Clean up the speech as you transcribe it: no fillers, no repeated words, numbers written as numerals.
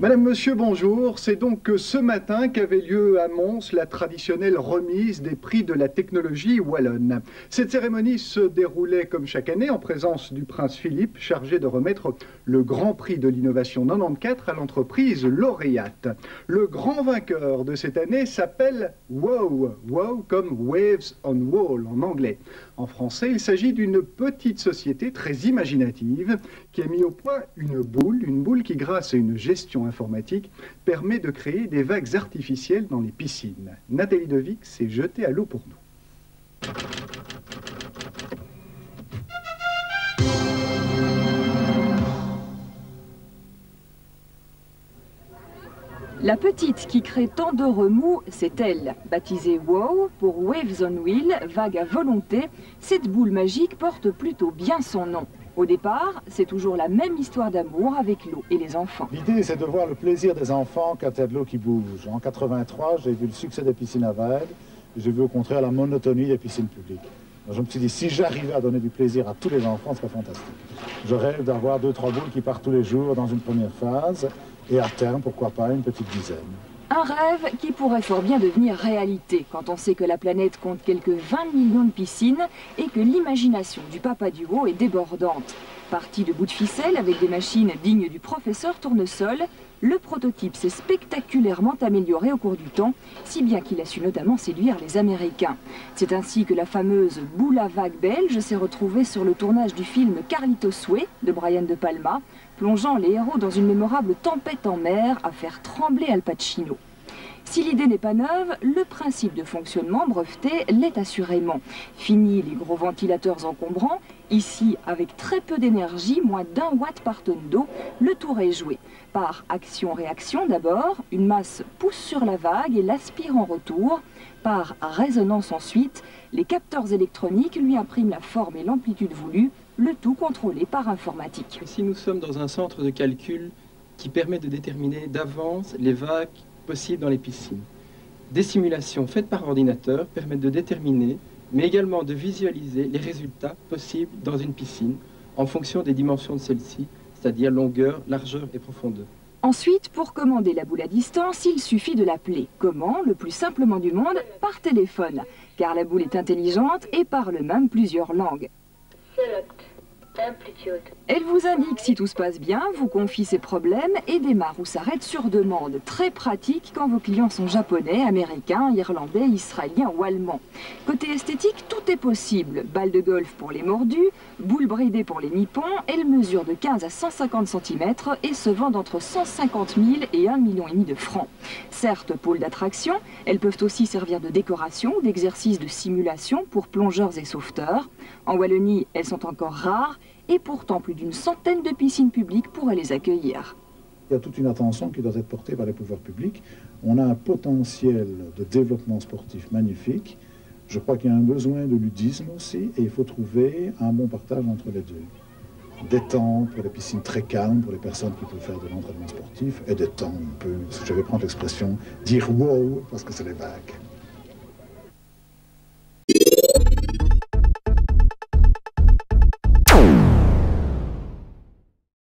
Madame, Monsieur, bonjour. C'est donc ce matin qu'avait lieu à Mons la traditionnelle remise des prix de la technologie wallonne. Cette cérémonie se déroulait comme chaque année en présence du prince Philippe, chargé de remettre le grand prix de l'innovation 94 à l'entreprise lauréate. Le grand vainqueur de cette année s'appelle WOW. WOW comme Waves on Wall en anglais. En français, il s'agit d'une petite société très imaginative qui a mis au point une boule qui, grâce à une gestion informatique, permet de créer des vagues artificielles dans les piscines. Nathalie Devic s'est jetée à l'eau pour nous. La petite qui crée tant de remous, c'est elle. Baptisée WOW pour Waves on Wheel, vague à volonté, cette boule magique porte plutôt bien son nom. Au départ, c'est toujours la même histoire d'amour avec l'eau et les enfants. L'idée, c'est de voir le plaisir des enfants quand il y a de l'eau qui bouge. En 83, j'ai vu le succès des piscines à vagues, j'ai vu au contraire la monotonie des piscines publiques. Alors, je me suis dit, si j'arrivais à donner du plaisir à tous les enfants, ce serait fantastique. Je rêve d'avoir 2-3 boules qui partent tous les jours dans une première phase, et à terme, pourquoi pas, une petite dizaine. Un rêve qui pourrait fort bien devenir réalité quand on sait que la planète compte quelques 20 millions de piscines et que l'imagination du papa du haut est débordante. Parti de bout de ficelle avec des machines dignes du professeur Tournesol, le prototype s'est spectaculairement amélioré au cours du temps, si bien qu'il a su notamment séduire les Américains. C'est ainsi que la fameuse boule à vagues belge s'est retrouvée sur le tournage du film Carlitos Way de Brian De Palma, plongeant les héros dans une mémorable tempête en mer à faire trembler Al Pacino. Si l'idée n'est pas neuve, le principe de fonctionnement breveté l'est assurément. Fini les gros ventilateurs encombrants, ici avec très peu d'énergie, moins d'1 watt par tonne d'eau, le tour est joué. Par action-réaction d'abord, une masse pousse sur la vague et l'aspire en retour. Par résonance ensuite, les capteurs électroniques lui impriment la forme et l'amplitude voulue, le tout contrôlé par informatique. Ici nous sommes dans un centre de calcul qui permet de déterminer d'avance les vagues possibles dans les piscines. Des simulations faites par ordinateur permettent de déterminer, mais également de visualiser les résultats possibles dans une piscine en fonction des dimensions de celle-ci, c'est-à-dire longueur, largeur et profondeur. Ensuite, pour commander la boule à distance, il suffit de l'appeler. Comment? Le plus simplement du monde, par téléphone, car la boule est intelligente et parle même plusieurs langues. Elle vous indique si tout se passe bien, vous confie ses problèmes et démarre ou s'arrête sur demande. Très pratique quand vos clients sont japonais, américains, irlandais, israéliens ou allemands. Côté esthétique, tout est possible. Balle de golf pour les mordus, boule bridée pour les nippons. Elle mesure de 15 à 150 cm et se vend entre 150 000 et 1,5 million de francs. Certes, pôle d'attraction, elles peuvent aussi servir de décoration ou d'exercice de simulation pour plongeurs et sauveteurs. En Wallonie, elles sont encore rares et pourtant plus d'une centaine de piscines publiques pourraient les accueillir. Il y a toute une attention qui doit être portée par les pouvoirs publics. On a un potentiel de développement sportif magnifique. Je crois qu'il y a un besoin de ludisme aussi et il faut trouver un bon partage entre les deux. Des temps pour les piscines très calmes, pour les personnes qui peuvent faire de l'entraînement sportif, et des temps un peu, si je vais prendre l'expression, dire wow, parce que c'est les vagues.